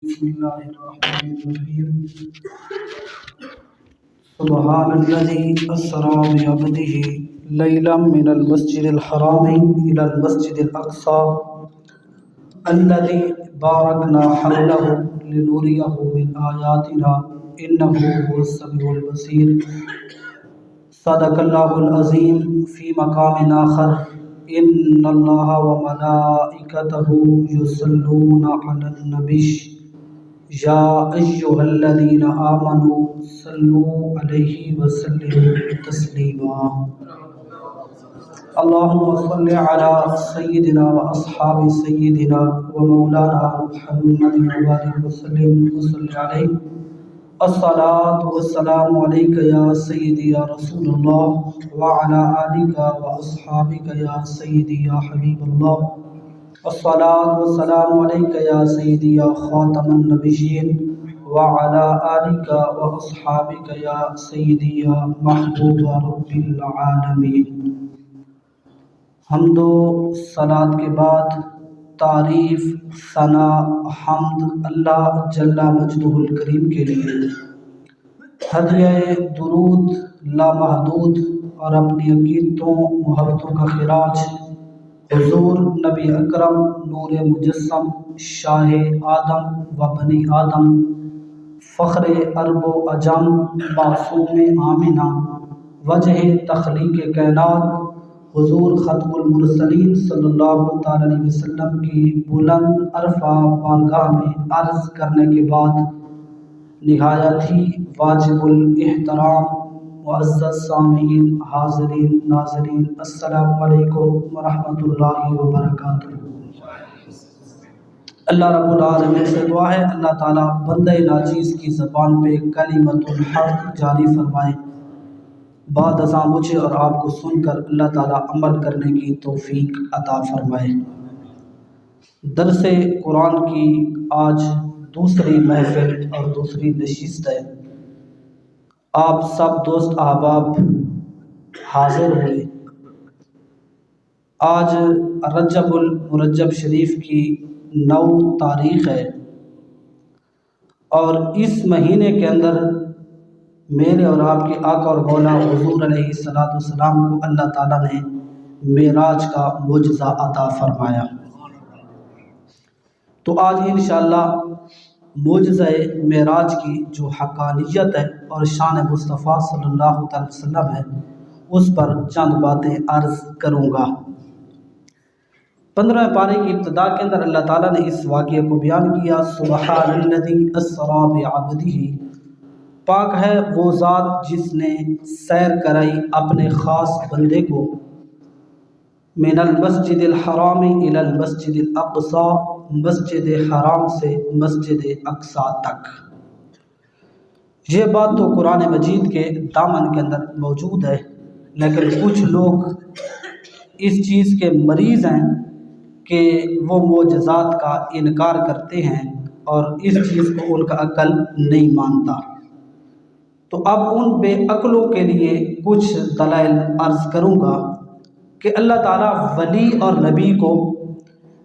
بسم الله الرحمن الرحيم سبحان الذي أسرى بعبده ليلا من المسجد الحرام إلى المسجد الأقصى الذي باركنا حوله لنريه من آياتنا إنه هو السميع البصير صدق الله العظيم في مقام آخر إن الله وملائكته يصلون على النبي یا ایھا الذین آمنوا صلوا علیہ وسلموا تسلیما اللہم صل علی سیدنا و اصحاب سیدنا و مولانا محمد وبارک وسلم وصلی علیہ الصلاۃ والسلام علیک یا سیدی یا رسول اللہ وعلی آلک و اصحابک یا سیدی یا حبیب اللہ الصلاۃ والسلام علیک یا سیدی یا خاتم النبیین وعلی آلک و اصحابک یا سیدی یا محبوب رب العالمین۔ حمد و صلاۃ کے بعد تعریف، ثنا، حمد اللہ جل مجدہ الکریم کے لیے، ہدیہ درود لامحدود اور اپنی عقیدتوں محبتوں کا خراج حضور نبی اکرم نور مجسم شاہ آدم و بنی آدم فخر عرب و عجم معصوم آمنہ وجہ تخلیق کائنات حضور ختم المرسلین صلی اللہ تعالی علیہ وسلم کی بلند عرفہ بارگاہ میں عرض کرنے کے بعد نہایت ہی واجب الاحترام معزز سامعین، حاضرین، ناظرین، السلام علیکم ورحمۃ اللہ وبرکاتہ۔ اللہ رب العالمین سے دعا ہے اللہ تعالیٰ بندہ ناچیز کی زبان پہ کلمۃ الحق جاری فرمائے، بعد ازاں مجھے اور آپ کو سن کر اللہ تعالیٰ عمل کرنے کی توفیق عطا فرمائے۔ درس قرآن کی آج دوسری محفل اور دوسری نشست ہے۔ آپ سب دوست احباب حاضر ہوئے۔ آج رجب المرجب شریف کی 9 تاریخ ہے اور اس مہینے کے اندر میرے اور آپ کے آقا اور مولا حضور علیہ السلام کو اللہ تعالیٰ نے معراج کا معجزہ عطا فرمایا۔ تو آج انشاءاللہ معجزہ معراج کی جو حقانیت ہے اور شان مصطفیٰ صلی اللہ علیہ وسلم ہے اس پر چند باتیں عرض کروں گا۔ 15 پارے کی ابتدا کے اندر اللہ تعالیٰ نے اس واقعے کو بیان کیا، سبحان الذی اسریٰ بعبدہ، پاک ہے وہ ذات جس نے سیر کرائی اپنے خاص بندے کو، من المسجد الحرام الی المسجد الاقصی، مسجد حرام سے مسجد اقصی تک۔ یہ بات تو قرآن مجید کے دامن کے اندر موجود ہے، لیکن کچھ لوگ اس چیز کے مریض ہیں کہ وہ معجزات کا انکار کرتے ہیں اور اس چیز کو ان کا عقل نہیں مانتا۔ تو اب ان بے عقلوں کے لیے کچھ دلائل عرض کروں گا کہ اللہ تعالیٰ ولی اور نبی کو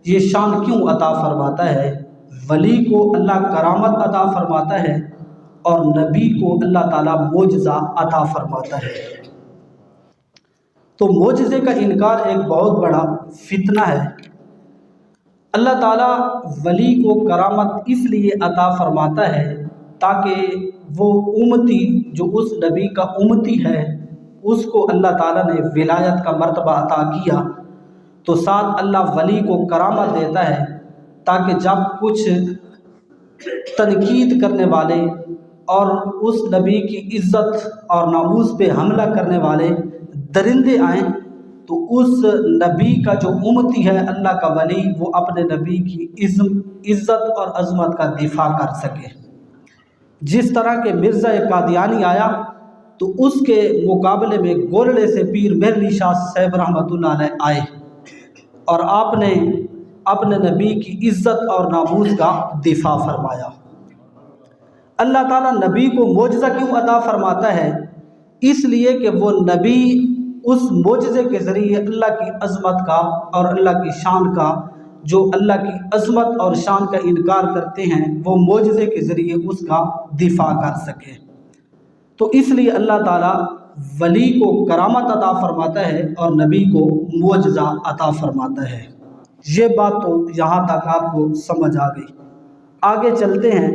یہ شان کیوں عطا فرماتا ہے۔ ولی کو اللہ کرامت عطا فرماتا ہے اور نبی کو اللہ تعالیٰ معجزہ عطا فرماتا ہے۔ تو معجزے کا انکار ایک بہت بڑا فتنہ ہے۔ اللہ تعالیٰ ولی کو کرامت اس لیے عطا فرماتا ہے تاکہ وہ امتی جو اس نبی کا امتی ہے اس کو اللہ تعالیٰ نے ولایت کا مرتبہ عطا کیا، تو ساتھ اللہ ولی کو کرامت دیتا ہے تاکہ جب کچھ تنقید کرنے والے اور اس نبی کی عزت اور ناموس پہ حملہ کرنے والے درندے آئیں تو اس نبی کا جو امتی ہے اللہ کا ولی وہ اپنے نبی کی عزت اور عظمت کا دفاع کر سکے۔ جس طرح کہ مرزا قادیانی آیا تو اس کے مقابلے میں گولڑے سے پیر مہر علی شاہ صاحب رحمۃ اللہ علیہ آئے اور آپ نے اپنے نبی کی عزت اور ناموس کا دفاع فرمایا۔ اللہ تعالیٰ نبی کو معجزہ کیوں عطا فرماتا ہے؟ اس لیے کہ وہ نبی اس معجزے کے ذریعے اللہ کی عظمت کا اور اللہ کی شان کا جو اللہ کی عظمت اور شان کا انکار کرتے ہیں وہ معجزے کے ذریعے اس کا دفاع کر سکے۔ تو اس لیے اللہ تعالیٰ ولی کو کرامت عطا فرماتا ہے اور نبی کو معجزہ عطا فرماتا ہے۔ یہ بات تو یہاں تک آپ کو سمجھ آ گئی۔ آگے چلتے ہیں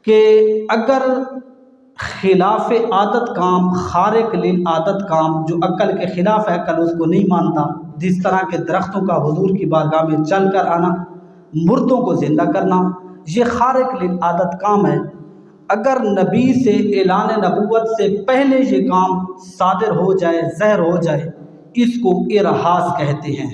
کہ اگر خلاف عادت کام، خارق للعادت کام، جو عقل کے خلاف ہے، عقل اس کو نہیں مانتا، جس طرح کے درختوں کا حضور کی بارگاہ میں چل کر آنا، مردوں کو زندہ کرنا، یہ خارق للعادت کام ہے۔ اگر نبی سے اعلان نبوت سے پہلے یہ کام صادر ہو جائے، ظاہر ہو جائے، اس کو ارہاس کہتے ہیں۔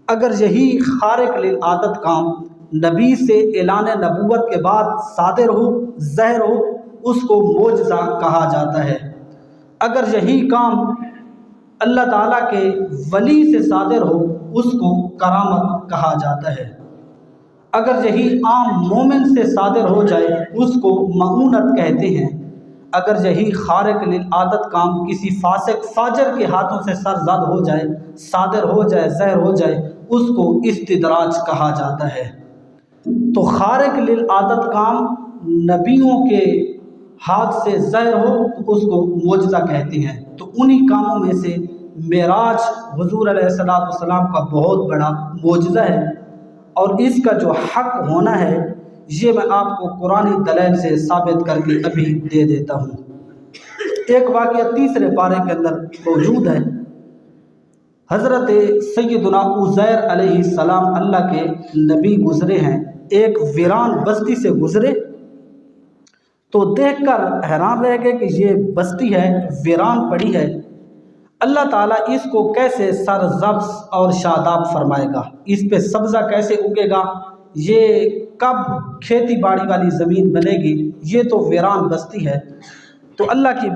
اگر یہی خارق للعادت کام نبی سے اعلان نبوت کے بعد صادر ہو، ظاہر ہو، اس کو معجزہ کہا جاتا ہے۔ اگر یہی کام اللہ تعالیٰ کے ولی سے صادر ہو، اس کو کرامت کہا جاتا ہے۔ اگر یہی عام مومن سے صادر ہو جائے، اس کو معونت کہتے ہیں۔ اگر یہی خارق للعادت کام کسی فاسق فاجر کے ہاتھوں سے سرزد ہو جائے، صادر ہو جائے، ظاہر ہو جائے، اس کو استدراج کہا جاتا ہے۔ تو خارق للعادت کام نبیوں کے ہاتھ سے ظاہر ہو تو اس کو معجزہ کہتے ہیں۔ تو انہی کاموں میں سے معراج حضور علیہ السلام کا بہت بڑا معجزہ ہے، اور اس کا جو حق ہونا ہے یہ میں آپ کو قرآنی دلائل سے ثابت کر کے ابھی دے دیتا ہوں۔ ایک واقعہ تیسرے پارے کے اندر موجود ہے۔ حضرت سیدنا عزیر علیہ السلام اللہ کے نبی گزرے ہیں، ایک ویران بستی سے گزرے تو دیکھ کر حیران رہ گئے کہ یہ بستی ہے، ویران پڑی ہے، اللہ تعالیٰ اس کو کیسے سرسبز اور شاداب فرمائے گا، اس پہ سبزہ کیسے اگے گا، یہ کب کھیتی باڑی والی زمین بنے گی، یہ تو ویران بستی ہے۔ تو اللہ کی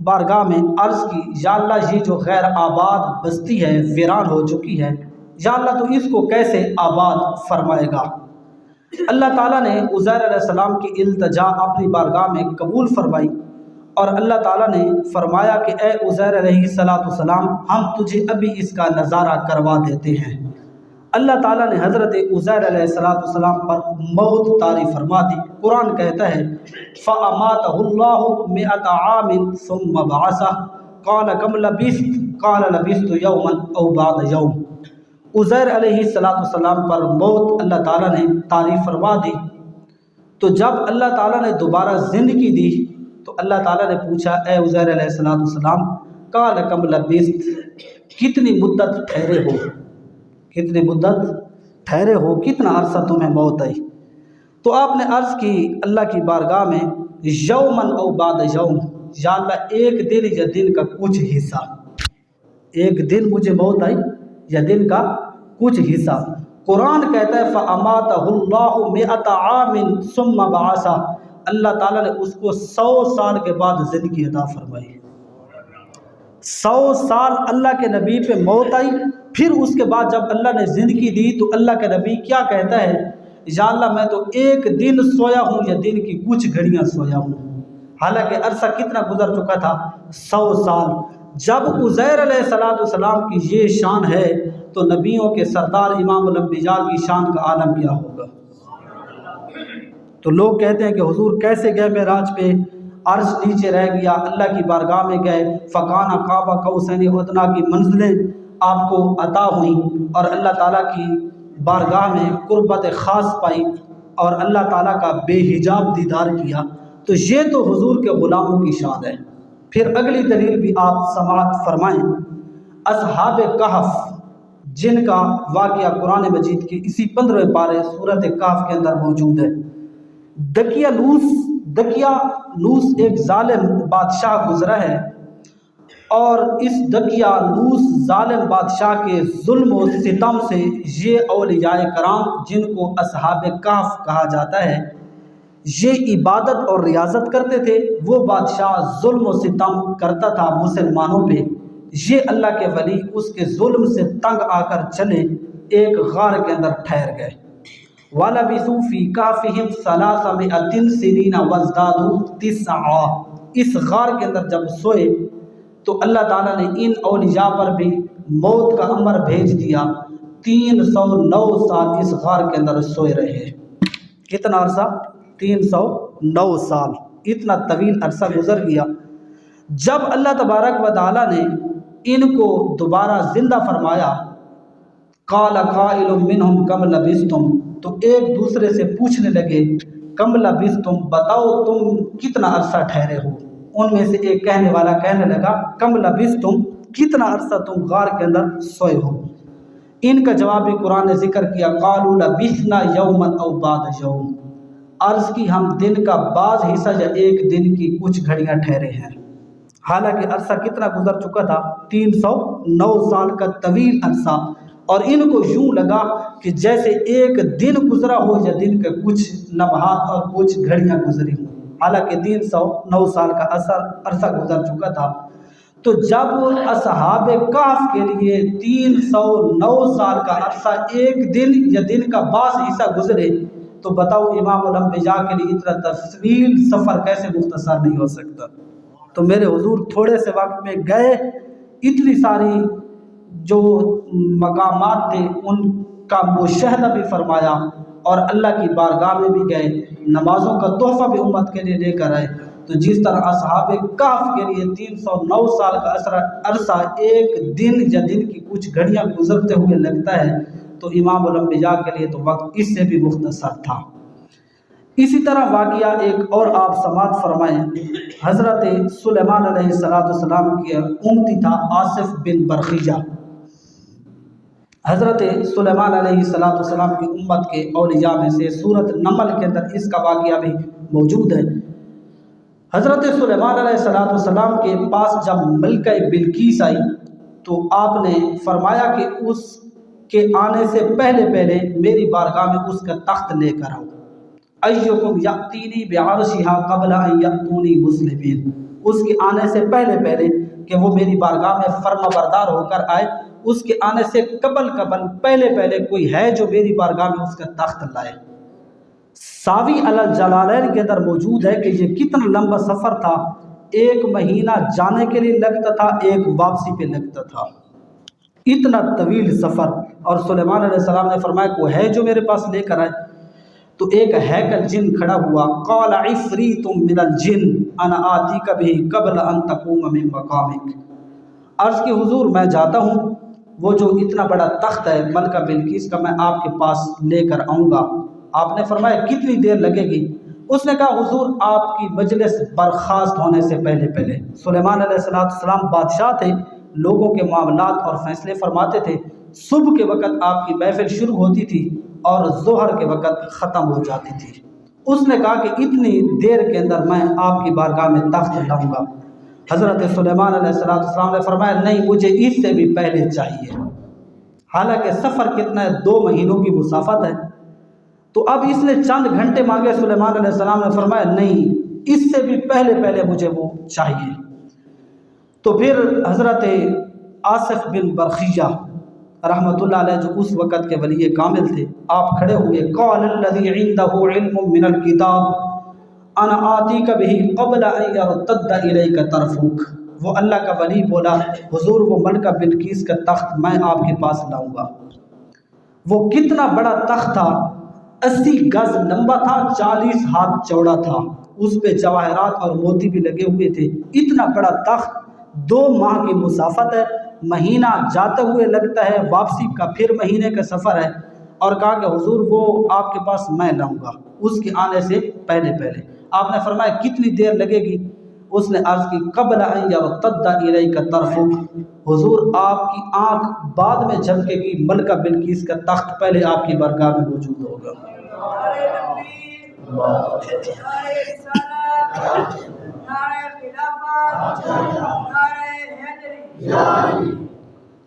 بارگاہ میں عرض کی، یا اللہ یہ جو غیر آباد بستی ہے، ویران ہو چکی ہے، یا اللہ تو اس کو کیسے آباد فرمائے گا۔ اللہ تعالیٰ نے عزیر علیہ السلام کی التجا اپنی بارگاہ میں قبول فرمائی، اور اللہ تعالیٰ نے فرمایا کہ اے عزیر علیہ السلام، ہم تجھے ابھی اس کا نظارہ کروا دیتے ہیں۔ اللہ تعالیٰ نے حضرت عزیر علیہ السلام پر موت طاری فرما دی۔ قرآن کہتا ہے فَأَمَاتَهُ اللَّهُ مِئَةَ عَامٍ ثُمَّ بَعَثَهُ قَالَ كَمْ لَبِثْتَ قَالَ لَبِثْتُ يَوْمًا أَوْ بَعْضَ يَوْمٍ۔ عزیر علیہ السلام پر موت اللہ تعالیٰ نے طاری فرما دی۔ تو جب اللہ تعالیٰ نے دوبارہ زندگی دی تو اللہ تعالیٰ نے پوچھا اے عزیر علیہ السلام، قَالَ كَمْ لَبِثْتَ، کتنی مدت ٹھہرے ہو، کتنی مدت ٹھہرے ہو، کتنا عرصہ تمہیں موت آئی؟ تو آپ نے عرض کی اللہ کی بارگاہ میں یومن او بعد یوم، یا اللہ ایک دن یا دن کا کچھ حصہ، ایک دن مجھے موت آئی یا دن کا کچھ حصہ۔ قرآن کہتا ہے فَأَمَاتَهُ اللَّهُ مِئَةَ عَامٍ ثُمَّ بَعَثَهُ، اللہ تعالیٰ نے اس کو 100 سال کے بعد زندگی عطا فرمائی۔ 100 سال اللہ کے نبی پہ موت آئی، پھر اس کے بعد جب اللہ نے زندگی دی تو اللہ کے نبی کیا کہتا ہے، یا اللہ میں تو ایک دن سویا ہوں یا دن کی کچھ گھڑیاں سویا ہوں، حالانکہ عرصہ کتنا گزر چکا تھا، 100 سال۔ جب عزیر علیہ السلام کی یہ شان ہے تو نبیوں کے سردار امام الانبیاء کی شان کا عالم کیا ہوگا۔ تو لوگ کہتے ہیں کہ حضور کیسے گئے معراج پہ، عرش نیچے رہ گیا، اللہ کی بارگاہ میں گئے، فکانہ قاب قوسین او ادنیٰ کی منزلیں آپ کو عطا ہوئیں، اور اللہ تعالیٰ کی بارگاہ میں قربت خاص پائی، اور اللہ تعالیٰ کا بے حجاب دیدار کیا۔ تو یہ تو حضور کے غلاموں کی شان ہے۔ پھر اگلی دلیل بھی آپ سماعت فرمائیں، اصحاب کہف جن کا واقعہ قرآن مجید کی اسی 15ویں پارے سورۃ کہف کے اندر موجود ہے۔ دقیانوس ایک ظالم بادشاہ گزرا ہے، اور اس دقیانوس ظالم بادشاہ کے ظلم و ستم سے یہ اولیاء کرام جن کو اصحاب کہف کہا جاتا ہے، یہ عبادت اور ریاضت کرتے تھے۔ وہ بادشاہ ظلم و ستم کرتا تھا مسلمانوں پہ، یہ اللہ کے ولی اس کے ظلم سے تنگ آ کر چلے، ایک غار کے اندر ٹھہر گئے۔ وَلَبِثُوا فِي كَهْفِهِمْ 300 سِنِينَ وَازْدَادُوا 9۔ اس غار کے اندر جب سوئے تو اللہ تعالیٰ نے ان اولیاء پر بھی موت کا امر بھیج دیا، 309 سال اس غار کے اندر سوئے رہے۔ کتنا عرصہ؟ 309 سال، اتنا طویل عرصہ گزر گیا۔ جب اللہ تبارک و تعالیٰ نے ان کو دوبارہ زندہ فرمایا، قال قائل منہم کم لبثتم، تو ایک دوسرے سے پوچھنے لگے کم لبثتم، بتاؤ تم کتنا عرصہ ٹھہرے ہو۔ ان میں سے ایک کہنے والا کہنے لگا کم لبثتم، کتنا عرصہ تم غار کے اندر سوئے ہو۔ ان کا جواب بھی قرآن نے ذکر کیا، قالوا لبثنا یوما او بعض یوم، عرض کی ہم دن کا بعض حصہ یا ایک دن کی کچھ گھڑیاں ٹھہرے ہیں۔ حالانکہ عرصہ کتنا گزر چکا تھا؟ 309 سال کا طویل عرصہ، اور ان کو یوں لگا کہ جیسے ایک دن گزرا ہو یا دن کے کچھ لمحات اور کچھ گھڑیاں گزری ہوں، حالانکہ 309 سال کا عرصہ گزر چکا تھا۔ تو جب اصحاب کہف کے لیے 309 سال کا عرصہ ایک دن یا دن کا بعض حصہ گزرے، تو بتاؤ امام الانبیاء کے لیے اتنا طویل سفر کیسے مختصر نہیں ہو سکتا؟ تو میرے حضور تھوڑے سے وقت میں گئے، اتنی ساری جو مقامات تھے ان کا مشاہدہ بھی فرمایا، اور اللہ کی بارگاہ میں بھی گئے، نمازوں کا تحفہ بھی امت کے لیے لے کر آئے۔ تو جس طرح اصحاب کہف کے لیے 309 سال کا عرصہ ایک دن یا دن کی کچھ گھڑیاں گزرتے ہوئے لگتا ہے، تو امام الانبیاء کے لیے تو وقت اس سے بھی مختصر تھا۔ اسی طرح واقعہ ایک اور آپ سماعت فرمائیں، حضرت سلیمان علیہ السلام کی امتی تھا آصف بن برخیہ۔ حضرت سلیمان علیہ السلام کی امت کے اولیاء میں سے سورۃ نمل کے اندر اس کا واقعہ بھی موجود ہے۔ حضرت سلیمان علیہ السلام کے پاس جب ملکہ بلقیس آئی تو آپ نے فرمایا کہ اس کے آنے سے پہلے میری بارگاہ میں اس کا تخت لے کر آؤ۔ ایکم یاتینی بعرشہا قبل ان یاتونی مسلمین، اس کے آنے سے پہلے کہ وہ میری بارگاہ میں فرما بردار ہو کر آئے، اس کے آنے سے قبل پہلے کوئی ہے جو میری بارگاہ میں اس کا تخت لائے۔ ساوی الجلالین کے اندر موجود ہے کہ یہ کتنا لمبا سفر تھا، 1 مہینہ جانے کے لیے لگتا تھا، 1 واپسی پہ لگتا تھا، اتنا طویل سفر۔ اور سلیمان علیہ السلام نے فرمایا کوئی ہے جو میرے پاس لے کر آئے؟ تو ایک ہیکل جن کھڑا ہوا، قال عفریت من الجن انا آتیک بہ قبل ان تقوم من مقامک، عرض کی حضور میں جاتا ہوں، وہ جو اتنا بڑا تخت ہے ملکہ بلقیس کا میں آپ کے پاس لے کر آؤں گا۔ آپ نے فرمایا کتنی دیر لگے گی؟ اس نے کہا حضور آپ کی مجلس برخاست ہونے سے پہلے۔ سلیمان علیہ السلام بادشاہ تھے، لوگوں کے معاملات اور فیصلے فرماتے تھے۔ صبح کے وقت آپ کی محفل شروع ہوتی تھی اور ظہر کے وقت ختم ہو جاتی تھی۔ اس نے کہا کہ اتنی دیر کے اندر میں آپ کی بارگاہ میں تخت لاؤں گا۔ حضرت سلیمان علیہ السلام نے فرمایا نہیں، مجھے اس سے بھی پہلے چاہیے۔ حالانکہ سفر کتنا ہے؟ 2 مہینوں کی مسافت ہے۔ تو اب اس نے چند گھنٹے مانگے، سلیمان علیہ السلام نے فرمایا نہیں، اس سے بھی پہلے مجھے وہ چاہیے۔ تو پھر حضرت آصف بن برخیہ رحمۃ اللہ علیہ جو اس وقت کے ولی کامل تھے، آپ کھڑے ہوئے، قال الذی عنده علم من الکتاب انا آتیک بہ قبل ان یرتد الیک طرفک، وہ اللہ کا ولی بولا حضور وہ ملکہ بلقیس کا تخت میں آپ کے پاس لاؤں گا۔ وہ کتنا بڑا تخت تھا؟ 80 گز لمبا تھا، 40 ہاتھ چوڑا تھا، اس پہ جواہرات اور موتی بھی لگے ہوئے تھے۔ اتنا بڑا تخت، 2 ماہ کی مسافت ہے، مہینہ جاتے ہوئے لگتا ہے، واپسی کا پھر مہینے کا سفر ہے۔ اور کہا کہ حضور وہ آپ کے پاس میں لاؤں گا اس کے آنے سے پہلے۔ آپ نے فرمایا کتنی دیر لگے گی؟ اس نے عرض کی قبل ان یرتد الیک طرفک، حضور آپ کی آنکھ بعد میں جھپکے گی، ملکہ بلقیس کا تخت پہلے آپ کی بارگاہ میں موجود ہوگا۔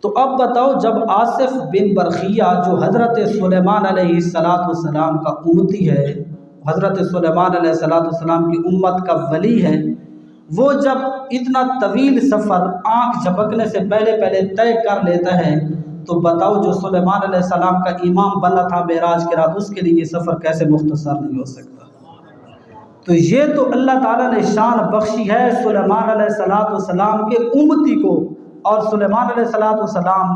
تو اب بتاؤ جب آصف بن برخیہ جو حضرت سلیمان علیہ السلام کا امتی ہے، حضرت سلیمان علیہ السلام کی امت کا ولی ہے، وہ جب اتنا طویل سفر آنکھ جھپکنے سے پہلے طے کر لیتا ہے، تو بتاؤ جو سلیمان علیہ السلام کا امام بنا تھا معراج کی رات، اس کے لیے یہ سفر کیسے مختصر نہیں ہو سکتا؟ تو یہ تو اللہ تعالیٰ نے شان بخشی ہے سلیمان علیہ السلام کے امتی کو، اور سلیمان علیہ السلام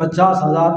50,000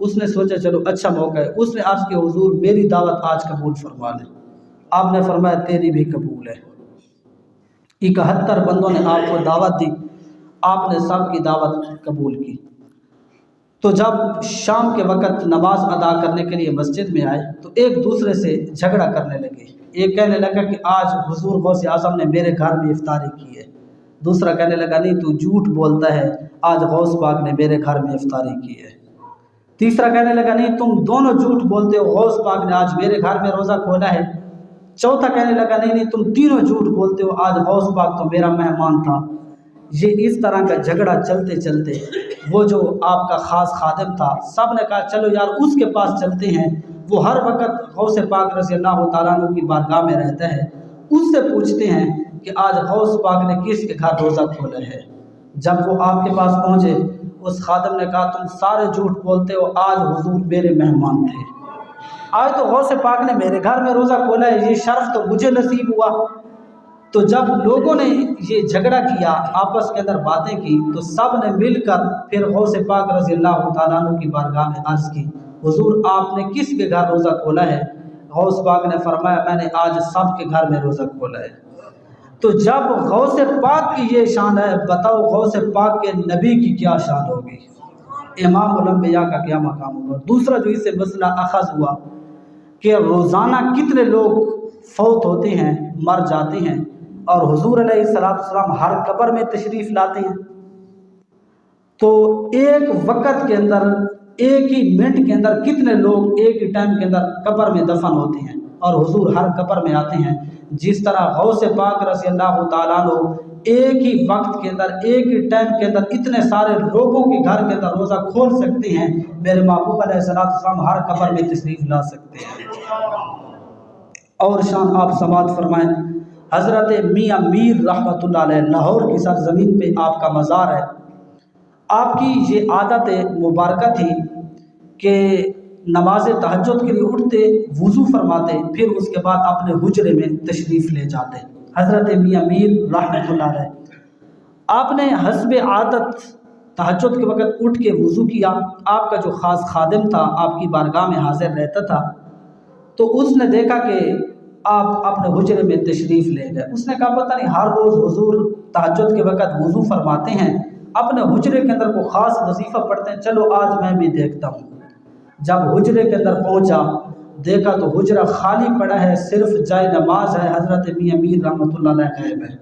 اس نے سوچا چلو اچھا موقع ہے، اس نے عرض کیا حضور میری دعوت آج قبول فرما لیں۔ آپ نے فرمایا تیری بھی قبول ہے۔ 71 بندوں نے آپ کو دعوت دی، آپ نے سب کی دعوت قبول کی۔ تو جب شام کے وقت نماز ادا کرنے کے لیے مسجد میں آئے تو ایک دوسرے سے جھگڑا کرنے لگے۔ ایک کہنے لگا کہ آج حضور غوث اعظم نے میرے گھر میں افطاری کی ہے، دوسرا کہنے لگا نہیں تو جھوٹ بولتا ہے، آج غوث پاک نے میرے گھر میں افطاری کی ہے۔ تیسرا کہنے لگا نہیں تم دونوں جھوٹ بولتے ہو، غوث پاک نے آج میرے گھر میں روزہ کھولا ہے۔ چوتھا کہنے لگا نہیں نہیں تم تینوں جھوٹ بولتے ہو، آج غوث پاک تو میرا مہمان تھا۔ یہ اس طرح کا جھگڑا چلتے چلتے وہ جو آپ کا خاص خادم تھا، سب نے کہا چلو یار اس کے پاس چلتے ہیں، وہ ہر وقت غوث پاک رضی اللہ تعالیٰ عنہ کی بارگاہ میں رہتا ہے، اس سے پوچھتے ہیں کہ آج غوث پاک نے کس کے گھر روزہ کھولا ہے۔ جب وہ آپ کے پاس پہنچے اس خادم نے کہا تم سارے جھوٹ بولتے ہو، آج حضور میرے مہمان تھے، آج تو غوث پاک نے میرے گھر میں روزہ کھولا ہے، یہ شرف تو مجھے نصیب ہوا۔ تو جب لوگوں نے یہ جھگڑا کیا، آپس کے اندر باتیں کی، تو سب نے مل کر پھر غوث پاک رضی اللہ تعالیٰ عنہ کی بارگاہ میں عرض کی حضور آپ نے کس کے گھر روزہ کھولا ہے؟ غوث پاک نے فرمایا میں نے آج سب کے گھر میں روزہ کھولا ہے۔ تو جب غوث پاک کی یہ شان ہے، بتاؤ غوث پاک کے نبی کی کیا شان ہوگی، امام الانبیاء کا کیا مقام ہوگا۔ دوسرا جو اس سے مسئلہ اخذ ہوا کہ روزانہ کتنے لوگ فوت ہوتے ہیں، مر جاتے ہیں، اور حضور علیہ السلام ہر قبر میں تشریف لاتے ہیں، تو ایک وقت کے اندر ایک ہی منٹ کے اندر کتنے لوگ ایک ہی ٹائم کے اندر قبر میں دفن ہوتے ہیں اور حضور ہر قبر میں آتے ہیں۔ جس طرح غوث پاک رضی اللہ تعالیٰ عنہ ایک ہی وقت کے اندر ایک ہی ٹائم کے اندر اتنے سارے لوگوں کے گھر کے اندر روزہ کھول سکتے ہیں، میرے محبوب علیہ السلام ہر قبر میں تشریف لا سکتے ہیں۔ اور شان آپ سماعت فرمائیں، حضرت میاں میر رحمۃ اللہ علیہ لاہور کی سرزمین پہ آپ کا مزار ہے۔ آپ کی یہ عادت مبارکہ تھی کہ نماز تہجد کے لیے اٹھتے، وضو فرماتے، پھر اس کے بعد اپنے حجرے میں تشریف لے جاتے۔ حضرت میاں میر رحمۃ اللہ علیہ آپ نے حسب عادت تہجد کے وقت اٹھ کے وضو کیا۔ آپ کا جو خاص خادم تھا آپ کی بارگاہ میں حاضر رہتا تھا، تو اس نے دیکھا کہ آپ اپنے حجرے میں تشریف لے گئے۔ اس نے کہا پتہ نہیں ہر روز حضور تہجد کے وقت وضو فرماتے ہیں، اپنے حجرے کے اندر کوئی خاص وظیفہ پڑھتے ہیں، چلو آج میں بھی دیکھتا ہوں۔ جب حجرے کے اندر پہنچا دیکھا تو حجرہ خالی پڑا ہے، صرف جائے نماز ہے، حضرت میاں میر رحمۃ اللہ علیہ غائب ہے۔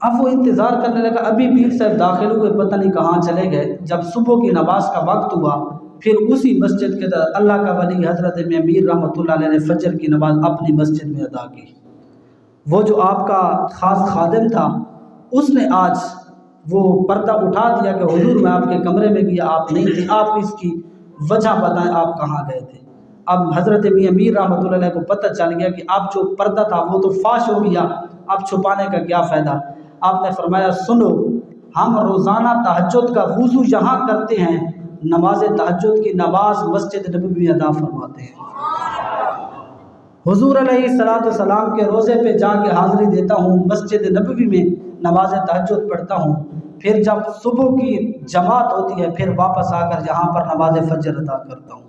اب وہ انتظار کرنے لگا، ابھی پیر صاحب داخل ہوئے، پتہ نہیں کہاں چلے گئے۔ جب صبح کی نماز کا وقت ہوا پھر اسی مسجد کے اندر اللہ کا ولی حضرت میاں میر رحمۃ اللہ علیہ نے فجر کی نماز اپنی مسجد میں ادا کی۔ وہ جو آپ کا خاص خادم تھا اس نے آج وہ پردہ اٹھا دیا کہ حضور میں آپ کے کمرے میں گیا، آپ نہیں تھے، آپ اس کی وجہ بتائیں آپ کہاں گئے تھے۔ اب حضرت میاں میر رحمۃ اللہ علیہ کو پتہ چل گیا کہ اب جو پردہ تھا وہ تو فاش ہو گیا، اب چھپانے کا کیا فائدہ۔ آپ نے فرمایا سنو، ہم روزانہ تہجد کا وضو یہاں کرتے ہیں، نماز تہجد کی نماز مسجد نبوی میں ادا فرماتے ہیں۔ حضور علیہ السلام کے روزے پہ جا کے حاضری دیتا ہوں، مسجد نبوی میں نماز تہجد پڑھتا ہوں، پھر جب صبح کی جماعت ہوتی ہے پھر واپس آ کر یہاں پر نماز فجر ادا کرتا ہوں۔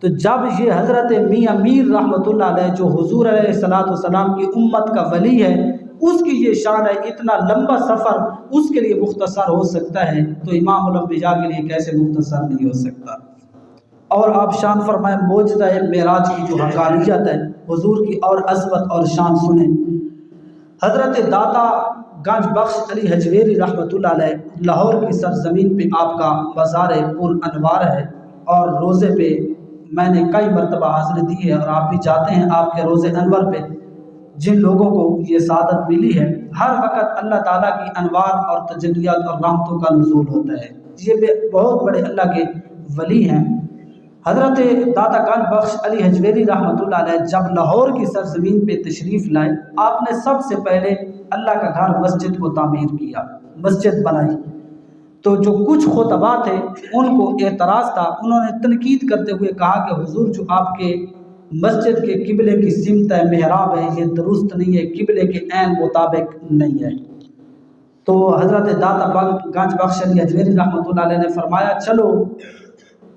تو جب یہ حضرت میاں میر رحمۃ اللہ علیہ جو حضور علیہ السلام کی امت کا ولی ہے، اس کی یہ شان ہے، اتنا لمبا سفر اس کے لیے مختصر ہو سکتا ہے تو امام الانبیاء کے لیے کیسے مختصر نہیں ہو سکتا۔ اور آپ شان فرمائیں معجزہ معراج کی جو حقانیت ہے حضور کی اور عظمت اور شان سنیں۔ حضرت داتا گنج بخش علی حجویری رحمۃ اللہ علیہ لاہور کی سرزمین پہ آپ کا مزار پر انوار ہے، اور روزے پہ میں نے کئی مرتبہ حاضری دی ہے اور آپ بھی جاتے ہیں آپ کے روزے انور پہ۔ جن لوگوں کو یہ سعادت ملی ہے ہر وقت اللہ تعالیٰ کی انوار اور تجلیات اور رحمتوں کا نزول ہوتا ہے، یہ بہت بڑے اللہ کے ولی ہیں۔ حضرت داتا گنج بخش علی حجویری رحمۃ اللہ علیہ جب لاہور کی سرزمین پہ تشریف لائے، آپ نے سب سے پہلے اللہ کا گھر مسجد کو تعمیر کیا، مسجد بنائی۔ تو جو کچھ خطبہ تھے ان کو اعتراض تھا، انہوں نے تنقید کرتے ہوئے کہا کہ حضور جو آپ کے مسجد کے قبلے کی سمت ہے، محراب ہے، یہ درست نہیں ہے، قبلے کے عین مطابق نہیں ہے۔ تو حضرت داتا گنج بخش علی حجویری رحمۃ اللہ علیہ نے فرمایا چلو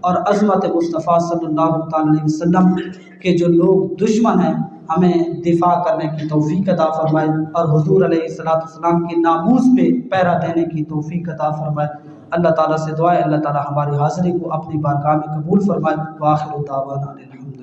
اور عظمت مصطفیٰ صلی اللہ تعالی علیہ وسلم کے جو لوگ دشمن ہیں ہمیں دفاع کرنے کی توفیق عطا فرمائے، اور حضور علیہ السلام کے ناموس پہ پہرا دینے کی توفیق عطا فرمائے۔ اللہ تعالیٰ سے دعا ہے اللہ تعالیٰ ہماری حاضری کو اپنی بارگاہ میں قبول فرمائے۔ وآخر دعوانا الحمد